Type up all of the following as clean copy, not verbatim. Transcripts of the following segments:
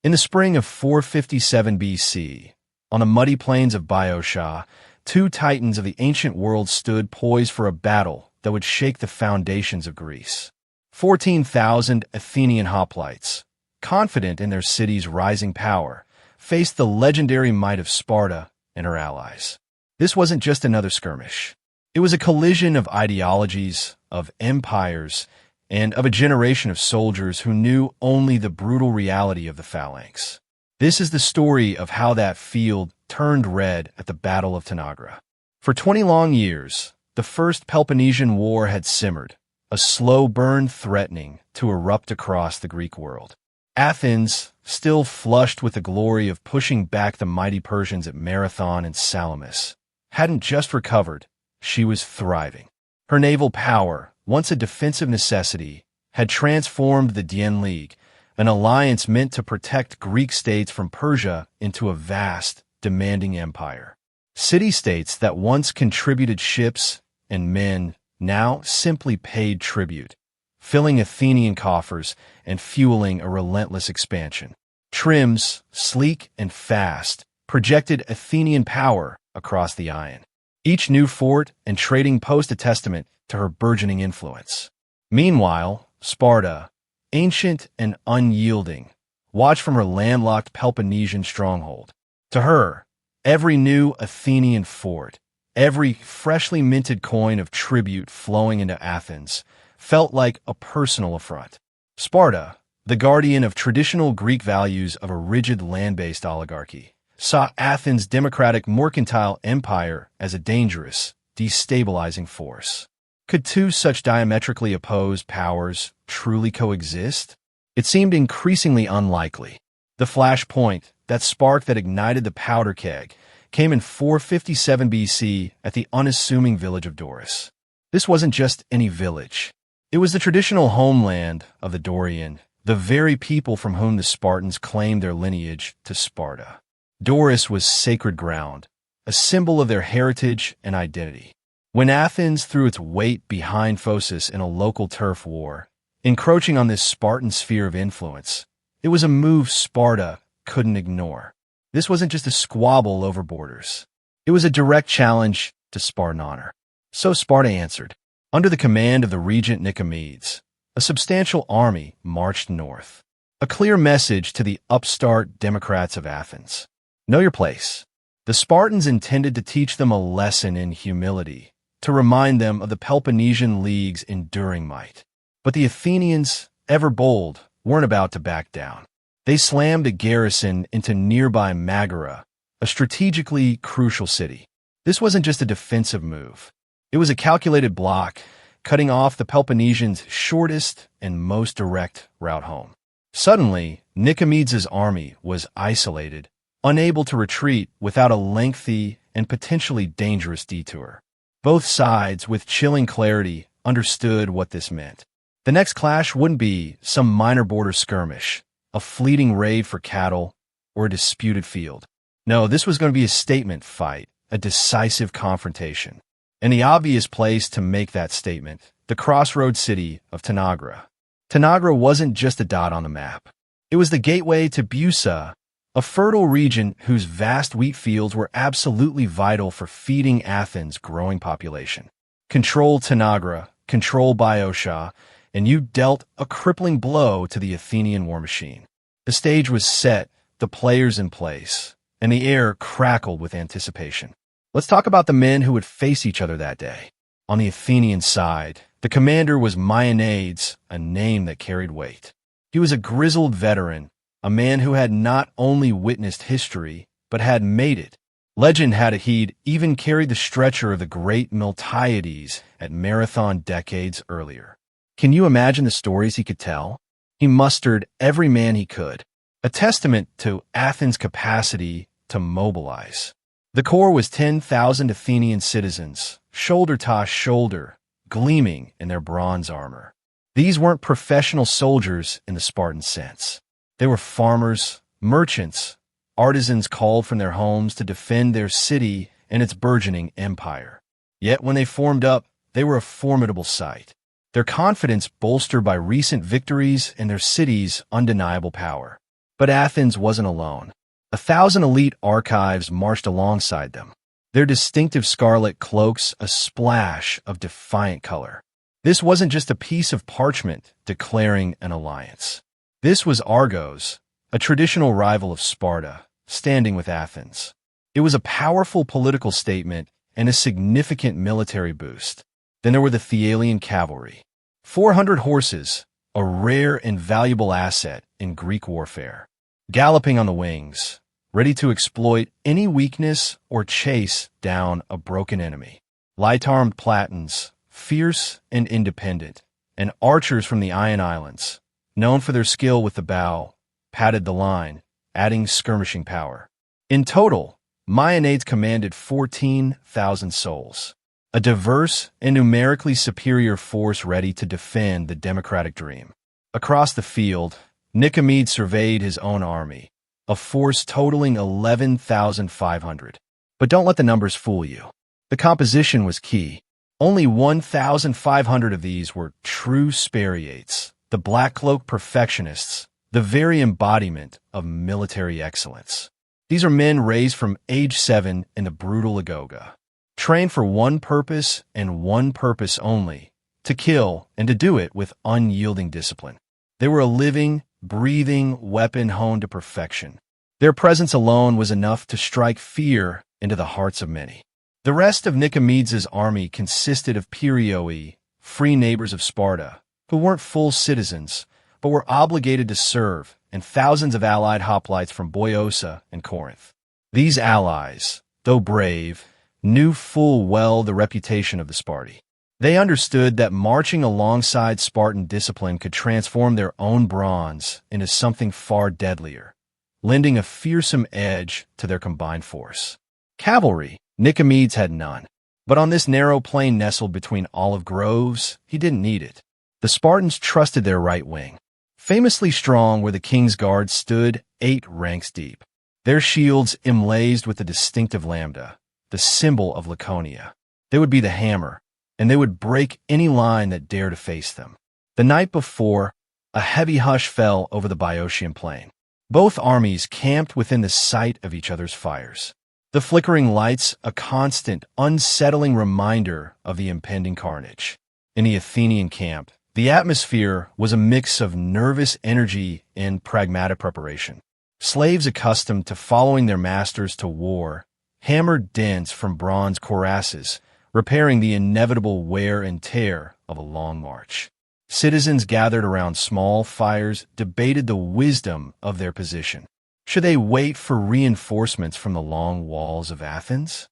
In the spring of 457 BC, on the muddy plains of Boeotia, two titans of the ancient world stood poised for a battle that would shake the foundations of Greece. 14,000 Athenian hoplites, confident in their city's rising power, faced the legendary might of Sparta and her allies. This wasn't just another skirmish. It was a collision of ideologies, of empires, and of a generation of soldiers who knew only the brutal reality of the phalanx. This is the story of how that field turned red at the Battle of Tanagra. For 20 long years, the First Peloponnesian War had simmered, a slow burn threatening to erupt across the Greek world. Athens, still flushed with the glory of pushing back the mighty Persians at Marathon and Salamis, hadn't just recovered, she was thriving. Her naval power, once a defensive necessity, had transformed the Dien League, an alliance meant to protect Greek states from Persia, into a vast, demanding empire. City-states that once contributed ships and men now simply paid tribute, filling Athenian coffers and fueling a relentless expansion. Trims, sleek and fast, projected Athenian power across the Ion. Each new fort and trading post a testament to her burgeoning influence. Meanwhile, Sparta, ancient and unyielding, watched from her landlocked Peloponnesian stronghold. To her, every new Athenian fort, every freshly minted coin of tribute flowing into Athens, felt like a personal affront. Sparta, the guardian of traditional Greek values of a rigid land-based oligarchy, saw Athens' democratic mercantile empire as a dangerous, destabilizing force. Could two such diametrically opposed powers truly coexist? It seemed increasingly unlikely. The flashpoint, that spark that ignited the powder keg, came in 457 BC at the unassuming village of Doris. This wasn't just any village. It was the traditional homeland of the Dorian, the very people from whom the Spartans claimed their lineage to Sparta. Doris was sacred ground, a symbol of their heritage and identity. When Athens threw its weight behind Phocis in a local turf war, encroaching on this Spartan sphere of influence, it was a move Sparta couldn't ignore. This wasn't just a squabble over borders. It was a direct challenge to Spartan honor. So Sparta answered. Under the command of the regent Nicomedes, a substantial army marched north. A clear message to the upstart democrats of Athens. Know your place. The Spartans intended to teach them a lesson in humility, to remind them of the Peloponnesian League's enduring might. But the Athenians, ever bold, weren't about to back down. They slammed a garrison into nearby Megara, a strategically crucial city. This wasn't just a defensive move. It was a calculated block, cutting off the Peloponnesians' shortest and most direct route home. Suddenly, Nicomedes' army was isolated, unable to retreat without a lengthy and potentially dangerous detour. Both sides, with chilling clarity, understood what this meant. The next clash wouldn't be some minor border skirmish, a fleeting raid for cattle, or a disputed field. No, this was going to be a statement fight, a decisive confrontation. And the obvious place to make that statement, the crossroads city of Tanagra. Tanagra wasn't just a dot on the map. It was the gateway to Busa, a fertile region whose vast wheat fields were absolutely vital for feeding Athens' growing population. Control Tanagra, control Boeotia, and you dealt a crippling blow to the Athenian war machine. The stage was set, the players in place, and the air crackled with anticipation. Let's talk about the men who would face each other that day. On the Athenian side, the commander was Maeonides, a name that carried weight. He was a grizzled veteran, a man who had not only witnessed history, but had made it. Legend had it he'd even carried the stretcher of the great Miltiades at Marathon decades earlier. Can you imagine the stories he could tell? He mustered every man he could, a testament to Athens' capacity to mobilize. The core was 10,000 Athenian citizens, shoulder to shoulder, gleaming in their bronze armor. These weren't professional soldiers in the Spartan sense. They were farmers, merchants, artisans called from their homes to defend their city and its burgeoning empire. Yet when they formed up, they were a formidable sight, their confidence bolstered by recent victories and their city's undeniable power. But Athens wasn't alone. 1,000 elite archives marched alongside them, their distinctive scarlet cloaks a splash of defiant color. This wasn't just a piece of parchment declaring an alliance. This was Argos, a traditional rival of Sparta, standing with Athens. It was a powerful political statement and a significant military boost. Then there were the Thalian cavalry. 400 horses, a rare and valuable asset in Greek warfare. Galloping on the wings, ready to exploit any weakness or chase down a broken enemy. Light-armed Platans, fierce and independent, and archers from the Ion Islands, known for their skill with the bow, padded the line, adding skirmishing power. In total, Maeonides commanded 14,000 souls, a diverse and numerically superior force ready to defend the democratic dream. Across the field, Nicomedes surveyed his own army, a force totaling 11,500. But don't let the numbers fool you. The composition was key. Only 1,500 of these were true Spartiates, the black cloak perfectionists, the very embodiment of military excellence. These are men raised from age 7 in the brutal Agoga, trained for one purpose and one purpose only, to kill, and to do it with unyielding discipline. They were a living, breathing weapon honed to perfection. Their presence alone was enough to strike fear into the hearts of many. The rest of Nicomedes' army consisted of Perioi, free neighbors of Sparta, who weren't full citizens, but were obligated to serve, and thousands of allied hoplites from Boeotia and Corinth. These allies, though brave, knew full well the reputation of the Sparti. They understood that marching alongside Spartan discipline could transform their own bronze into something far deadlier, lending a fearsome edge to their combined force. Cavalry, Nicomedes had none. But on this narrow plain nestled between olive groves, he didn't need it. The Spartans trusted their right wing, famously strong where the king's guard stood 8 ranks deep, their shields emblazed with the distinctive lambda, the symbol of Laconia. They would be the hammer, and they would break any line that dared to face them. The night before, a heavy hush fell over the Boeotian plain. Both armies camped within the sight of each other's fires, the flickering lights a constant, unsettling reminder of the impending carnage. In the Athenian camp, the atmosphere was a mix of nervous energy and pragmatic preparation. Slaves accustomed to following their masters to war hammered dents from bronze cuirasses, repairing the inevitable wear and tear of a long march. Citizens gathered around small fires debated the wisdom of their position. Should they wait for reinforcements from the long walls of Athens?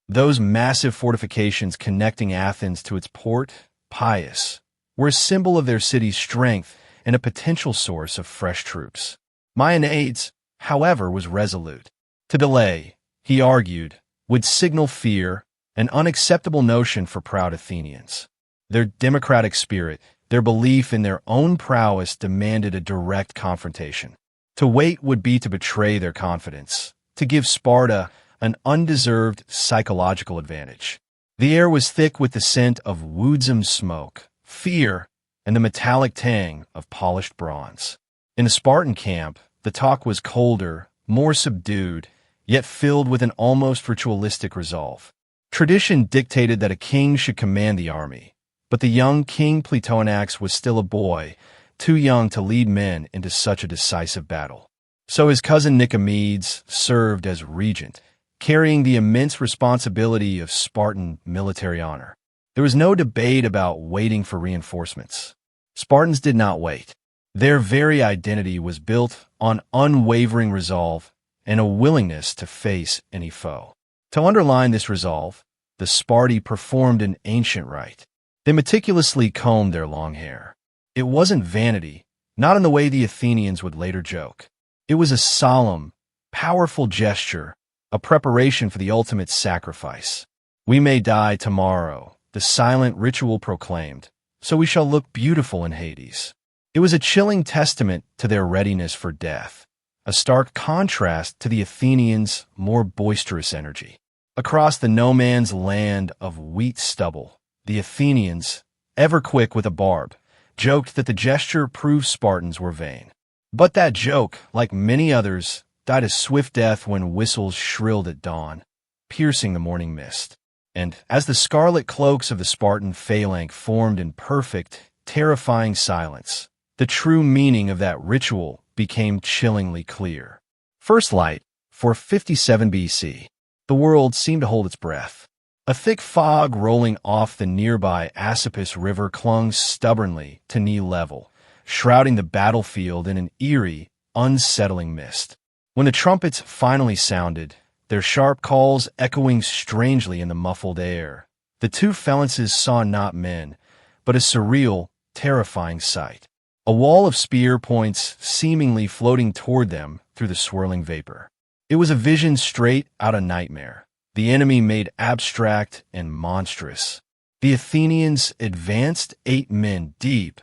Those massive fortifications connecting Athens to its port, Pius, were a symbol of their city's strength and a potential source of fresh troops. Maeonides, however, was resolute. To delay, he argued, would signal fear, an unacceptable notion for proud Athenians. Their democratic spirit, their belief in their own prowess demanded a direct confrontation. To wait would be to betray their confidence, to give Sparta an undeserved psychological advantage. The air was thick with the scent of woodsome smoke, fear, and the metallic tang of polished bronze. In the Spartan camp, the talk was colder, more subdued, yet filled with an almost ritualistic resolve. Tradition dictated that a king should command the army, but the young King Peloponnesian was still a boy, too young to lead men into such a decisive battle. So his cousin Nicomedes served as regent, carrying the immense responsibility of Spartan military honor. There was no debate about waiting for reinforcements. Spartans did not wait. Their very identity was built on unwavering resolve and a willingness to face any foe. To underline this resolve, the Sparti performed an ancient rite. They meticulously combed their long hair. It wasn't vanity, not in the way the Athenians would later joke. It was a solemn, powerful gesture, a preparation for the ultimate sacrifice. We may die tomorrow, the silent ritual proclaimed, so we shall look beautiful in Hades. It was a chilling testament to their readiness for death, a stark contrast to the Athenians' more boisterous energy. Across the no-man's land of wheat stubble, the Athenians, ever quick with a barb, joked that the gesture proved Spartans were vain. But that joke, like many others, died a swift death when whistles shrilled at dawn, piercing the morning mist. And as the scarlet cloaks of the Spartan phalanx formed in perfect, terrifying silence, the true meaning of that ritual became chillingly clear. First light, 457 BC. The world seemed to hold its breath. A thick fog rolling off the nearby Asopus River clung stubbornly to knee level, shrouding the battlefield in an eerie, unsettling mist. When the trumpets finally sounded, their sharp calls echoing strangely in the muffled air, the two phalanxes saw not men, but a surreal, terrifying sight. A wall of spear points seemingly floating toward them through the swirling vapor. It was a vision straight out of nightmare, the enemy made abstract and monstrous. The Athenians advanced 8 men deep,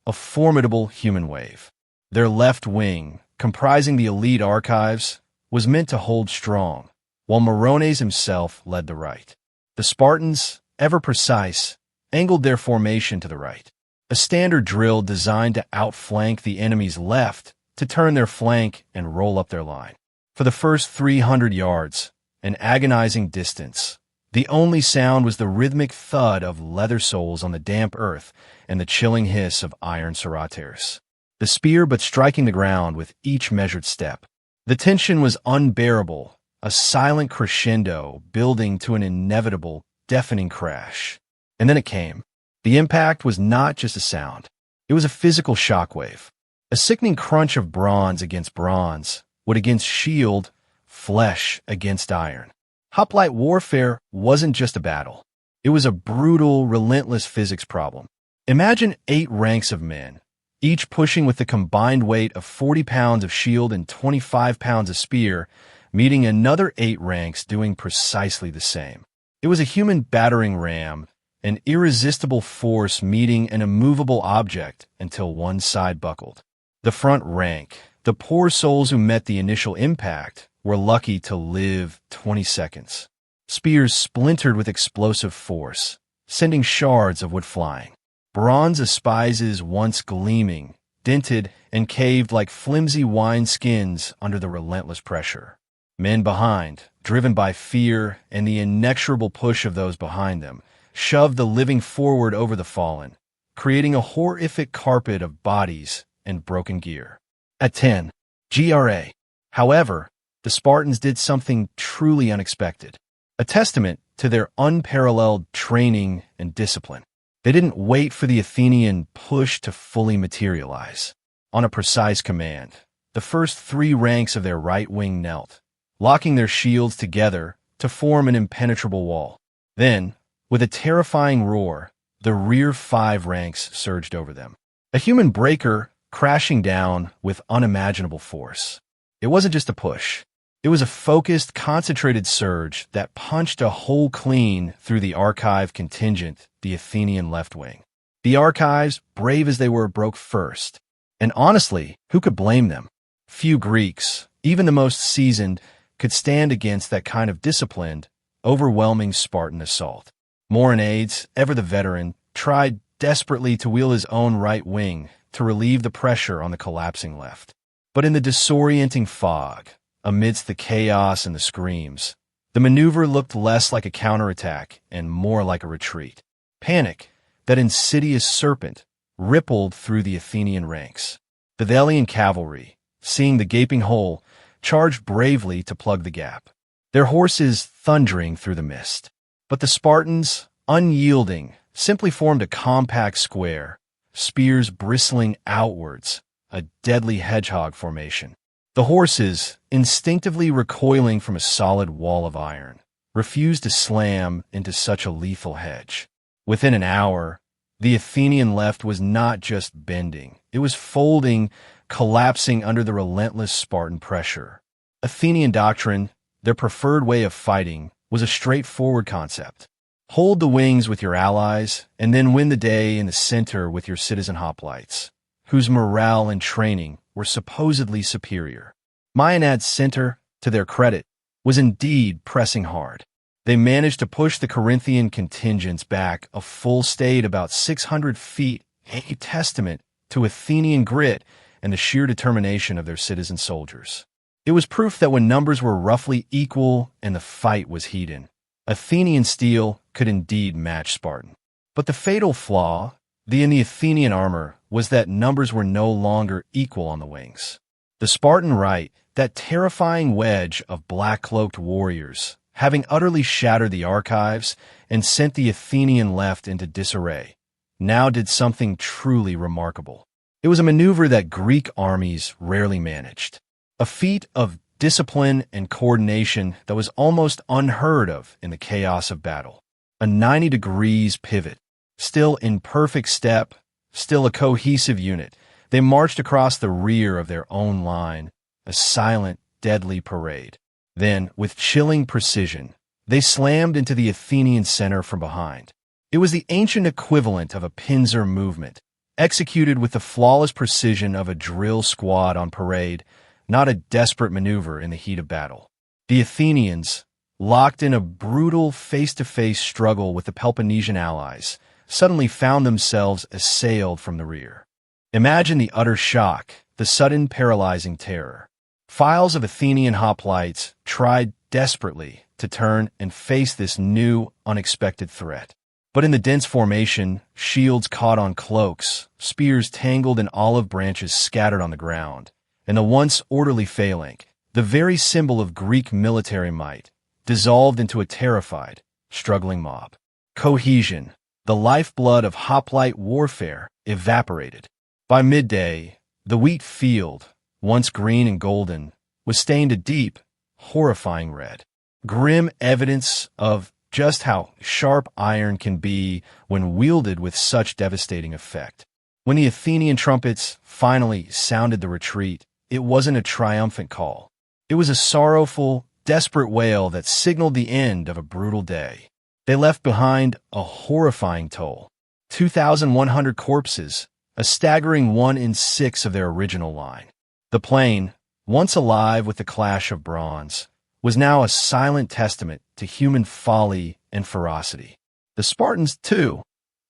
a formidable human wave. Their left wing, comprising the elite archives, was meant to hold strong, while Morones himself led the right. The Spartans, ever precise, angled their formation to the right, a standard drill designed to outflank the enemy's left to turn their flank and roll up their line. For the first 300 yards, an agonizing distance, the only sound was the rhythmic thud of leather soles on the damp earth and the chilling hiss of iron serrators. The spear but striking the ground with each measured step. The tension was unbearable, a silent crescendo building to an inevitable, deafening crash. And then it came. The impact was not just a sound. It was a physical shockwave. A sickening crunch of bronze against bronze, wood against shield, flesh against iron. Hoplite warfare wasn't just a battle. It was a brutal, relentless physics problem. Imagine 8 ranks of men, each pushing with the combined weight of 40 pounds of shield and 25 pounds of spear, meeting another 8 ranks doing precisely the same. It was a human battering ram, an irresistible force meeting an immovable object until one side buckled. The front rank, the poor souls who met the initial impact, were lucky to live 20 seconds. Spears splintered with explosive force, sending shards of wood flying. Bronze aspices once gleaming, dented and caved like flimsy wine skins under the relentless pressure. Men behind, driven by fear and the inexorable push of those behind them, shoved the living forward over the fallen, creating a horrific carpet of bodies and broken gear. At 10, GRA. However, the Spartans did something truly unexpected, a testament to their unparalleled training and discipline. They didn't wait for the Athenian push to fully materialize. On a precise command, the first 3 ranks of their right wing knelt, locking their shields together to form an impenetrable wall. Then, with a terrifying roar, the rear 5 ranks surged over them. A human breaker crashing down with unimaginable force. It wasn't just a push. It was a focused, concentrated surge that punched a hole clean through the archive contingent, the Athenian left wing. The archives, brave as they were, broke first. And honestly, who could blame them? Few Greeks, even the most seasoned, could stand against that kind of disciplined, overwhelming Spartan assault. Morones, ever the veteran, tried desperately to wheel his own right wing to relieve the pressure on the collapsing left. But in the disorienting fog, amidst the chaos and the screams, the maneuver looked less like a counterattack and more like a retreat. Panic, that insidious serpent, rippled through the Athenian ranks. The Delian cavalry, seeing the gaping hole, charged bravely to plug the gap, their horses thundering through the mist. But the Spartans, unyielding, simply formed a compact square, spears bristling outwards, a deadly hedgehog formation. The horses, instinctively recoiling from a solid wall of iron, refused to slam into such a lethal hedge. Within an hour, the Athenian left was not just bending, it was folding, collapsing under the relentless Spartan pressure. Athenian doctrine, their preferred way of fighting, was a straightforward concept. Hold the wings with your allies, and then win the day in the center with your citizen hoplites, whose morale and training were supposedly superior. Maeonad's center, to their credit, was indeed pressing hard. They managed to push the Corinthian contingents back a full state about 600 feet, a testament to Athenian grit and the sheer determination of their citizen soldiers. It was proof that when numbers were roughly equal and the fight was heated, Athenian steel could indeed match Spartan. But the fatal flaw in the Athenian armor was that numbers were no longer equal on the wings. The Spartan right, that terrifying wedge of black-cloaked warriors, having utterly shattered the archives and sent the Athenian left into disarray, now did something truly remarkable. It was a maneuver that Greek armies rarely managed, a feat of discipline and coordination that was almost unheard of in the chaos of battle. A 90 degrees pivot, still in perfect step, still a cohesive unit, they marched across the rear of their own line, a silent, deadly parade. Then, with chilling precision, they slammed into the Athenian center from behind. It was the ancient equivalent of a pincer movement, executed with the flawless precision of a drill squad on parade, not a desperate maneuver in the heat of battle. The Athenians, locked in a brutal face-to-face struggle with the Peloponnesian allies, suddenly found themselves assailed from the rear. Imagine the utter shock, the sudden paralyzing terror. Files of Athenian hoplites tried desperately to turn and face this new, unexpected threat. But in the dense formation, shields caught on cloaks, spears tangled in olive branches scattered on the ground, and the once orderly phalanx, the very symbol of Greek military might, dissolved into a terrified, struggling mob. Cohesion, the lifeblood of hoplite warfare, evaporated. By midday, the wheat field, once green and golden, was stained a deep, horrifying red. Grim evidence of just how sharp iron can be when wielded with such devastating effect. When the Athenian trumpets finally sounded the retreat, it wasn't a triumphant call. It was a sorrowful, desperate wail that signaled the end of a brutal day. They left behind a horrifying toll. 2,100 corpses, a staggering 1 in 6 of their original line. The plain, once alive with the clash of bronze, was now a silent testament to human folly and ferocity. The Spartans, too,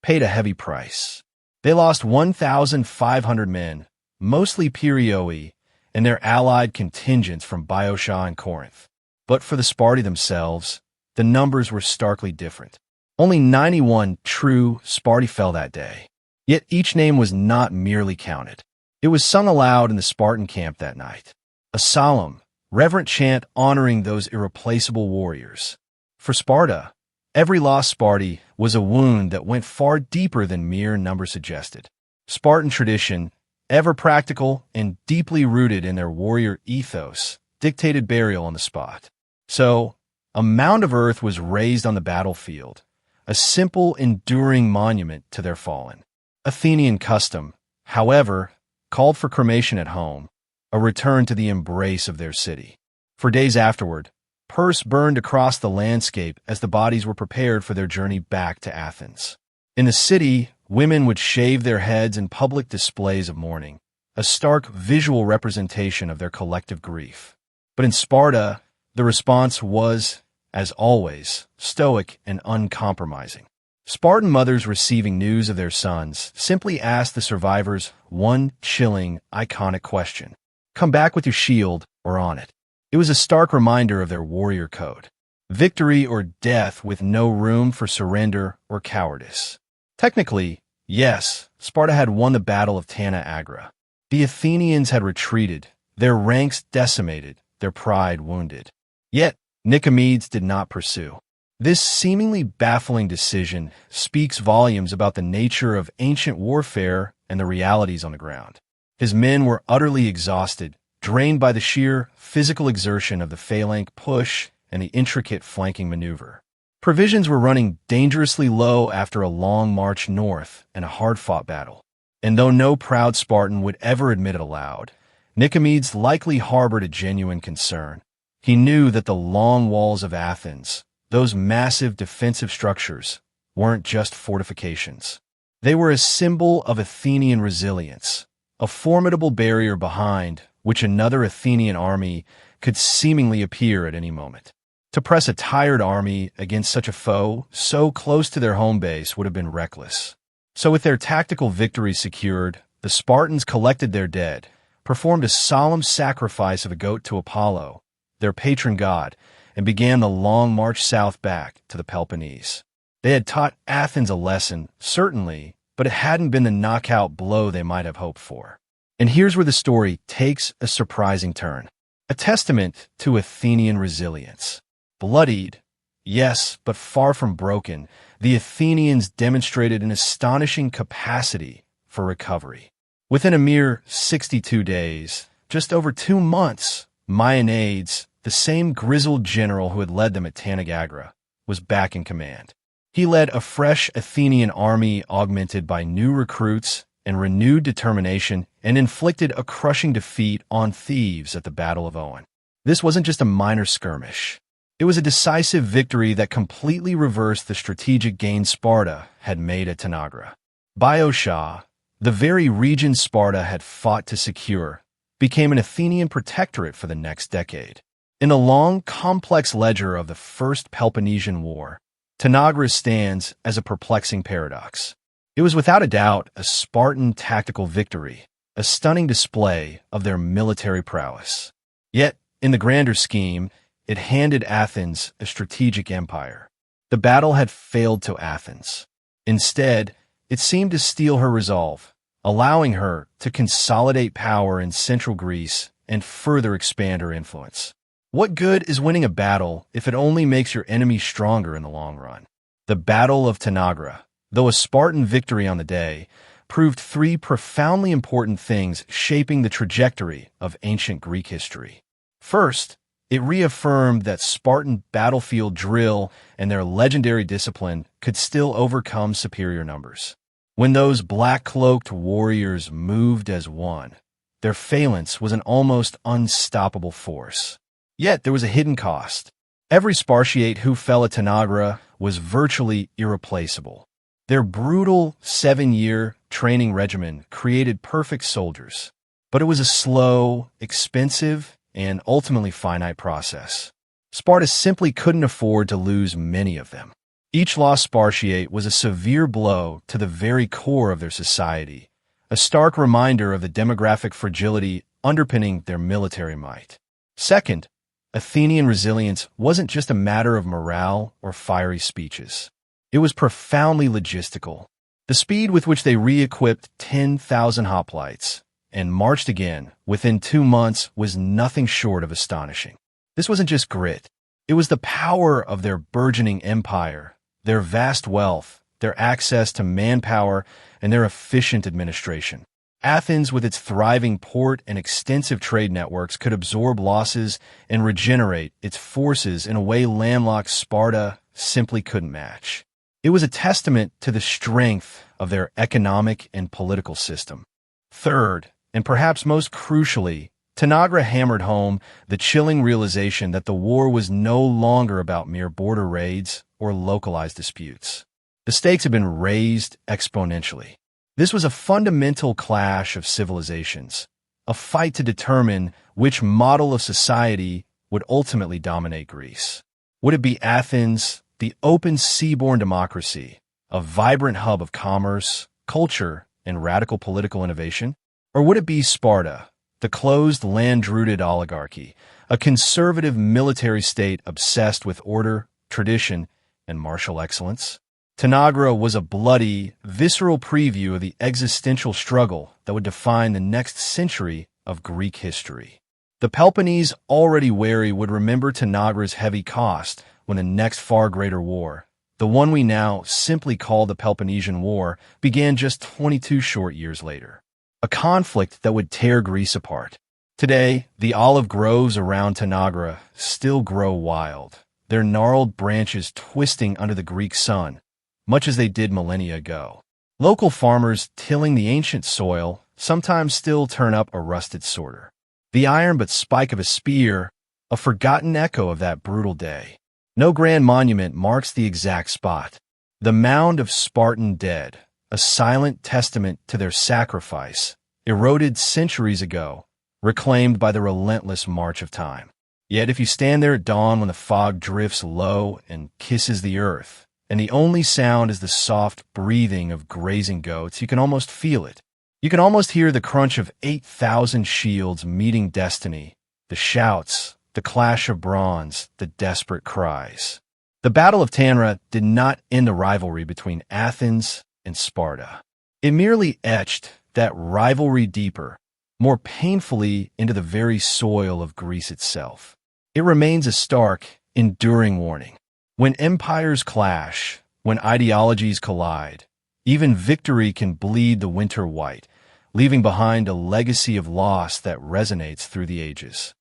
paid a heavy price. They lost 1,500 men, mostly Perioi, and their allied contingents from Boeotia and Corinth. But for the Sparti themselves, the numbers were starkly different. Only 91 true Sparti fell that day. Yet each name was not merely counted. It was sung aloud in the Spartan camp that night, a solemn, reverent chant honoring those irreplaceable warriors. For Sparta, every lost Sparti was a wound that went far deeper than mere number suggested. Spartan tradition, ever practical and deeply rooted in their warrior ethos, dictated burial on the spot. So, a mound of earth was raised on the battlefield, a simple, enduring monument to their fallen. Athenian custom, however, called for cremation at home, a return to the embrace of their city. For days afterward, purse burned across the landscape as the bodies were prepared for their journey back to Athens. In the city, women would shave their heads in public displays of mourning, a stark visual representation of their collective grief. But in Sparta, the response was, as always, stoic and uncompromising. Spartan mothers receiving news of their sons simply asked the survivors one chilling, iconic question. Come back with your shield or on it. It was a stark reminder of their warrior code. Victory or death with no room for surrender or cowardice. Technically, yes, Sparta had won the Battle of Tanagra. The Athenians had retreated, their ranks decimated, their pride wounded. Yet, Nicomedes did not pursue. This seemingly baffling decision speaks volumes about the nature of ancient warfare and the realities on the ground. His men were utterly exhausted, drained by the sheer physical exertion of the phalanx push and the intricate flanking maneuver. Provisions were running dangerously low after a long march north and a hard-fought battle. And though no proud Spartan would ever admit it aloud, Nicomedes likely harbored a genuine concern. He knew that the long walls of Athens, those massive defensive structures, weren't just fortifications. They were a symbol of Athenian resilience, a formidable barrier behind which another Athenian army could seemingly appear at any moment. To press a tired army against such a foe so close to their home base would have been reckless. So with their tactical victory secured, the Spartans collected their dead, performed a solemn sacrifice of a goat to Apollo, their patron god, and began the long march south back to the Peloponnese. They had taught Athens a lesson, certainly, but it hadn't been the knockout blow they might have hoped for. And here's where the story takes a surprising turn. A testament to Athenian resilience. Bloodied, yes, but far from broken, the Athenians demonstrated an astonishing capacity for recovery. Within a mere 62 days, just over 2 months, Maeonides, the same grizzled general who had led them at Tanagra, was back in command. He led a fresh Athenian army augmented by new recruits and renewed determination, and inflicted a crushing defeat on Thebes at the Battle of Owen. This wasn't just a minor skirmish. It was a decisive victory that completely reversed the strategic gains Sparta had made at Tanagra. Boeotia, the very region Sparta had fought to secure, became an Athenian protectorate for the next decade. In the long, complex ledger of the First Peloponnesian War, Tanagra stands as a perplexing paradox. It was without a doubt a Spartan tactical victory, a stunning display of their military prowess. Yet, in the grander scheme, it handed Athens a strategic empire. The battle had failed to Athens. Instead, it seemed to steal her resolve, allowing her to consolidate power in central Greece and further expand her influence. What good is winning a battle if it only makes your enemy stronger in the long run? The Battle of Tanagra, though a Spartan victory on the day, proved 3 profoundly important things shaping the trajectory of ancient Greek history. First, it reaffirmed that Spartan battlefield drill and their legendary discipline could still overcome superior numbers. When those black-cloaked warriors moved as one, their phalanx was an almost unstoppable force. Yet there was a hidden cost. Every Spartiate who fell at Tanagra was virtually irreplaceable. Their brutal 7-year training regimen created perfect soldiers, but it was a slow, expensive, and ultimately finite process. Sparta simply couldn't afford to lose many of them. Each lost Spartiate was a severe blow to the very core of their society, a stark reminder of the demographic fragility underpinning their military might. Second, Athenian resilience wasn't just a matter of morale or fiery speeches. It was profoundly logistical. The speed with which they re-equipped 10,000 hoplites and marched again within 2 months was nothing short of astonishing. This wasn't just grit. It was the power of their burgeoning empire, their vast wealth, their access to manpower, and their efficient administration. Athens, with its thriving port and extensive trade networks, could absorb losses and regenerate its forces in a way landlocked Sparta simply couldn't match. It was a testament to the strength of their economic and political system. Third, and perhaps most crucially, Tanagra hammered home the chilling realization that the war was no longer about mere border raids or localized disputes. The stakes had been raised exponentially. This was a fundamental clash of civilizations, a fight to determine which model of society would ultimately dominate Greece. Would it be Athens, the open seaborne democracy, a vibrant hub of commerce, culture, and radical political innovation? Or would it be Sparta, the closed, land-rooted oligarchy, a conservative military state obsessed with order, tradition, and martial excellence? Tanagra was a bloody, visceral preview of the existential struggle that would define the next century of Greek history. The Peloponnese, already wary, would remember Tanagra's heavy cost when the next far greater war, the one we now simply call the Peloponnesian War, began just 22 short years later. A conflict that would tear Greece apart. Today, the olive groves around Tanagra still grow wild, their gnarled branches twisting under the Greek sun, much as they did millennia ago. Local farmers tilling the ancient soil sometimes still turn up a rusted sorter. The iron but spike of a spear, a forgotten echo of that brutal day. No grand monument marks the exact spot. The mound of Spartan dead, a silent testament to their sacrifice, eroded centuries ago, reclaimed by the relentless march of time. Yet if you stand there at dawn when the fog drifts low and kisses the earth, and the only sound is the soft breathing of grazing goats, you can almost feel it. You can almost hear the crunch of 8,000 shields meeting destiny, the shouts, the clash of bronze, the desperate cries. The Battle of Tanra did not end the rivalry between Athens and Sparta. It merely etched that rivalry deeper, more painfully into the very soil of Greece itself. It remains a stark, enduring warning. When empires clash, when ideologies collide, even victory can bleed the winter white, leaving behind a legacy of loss that resonates through the ages.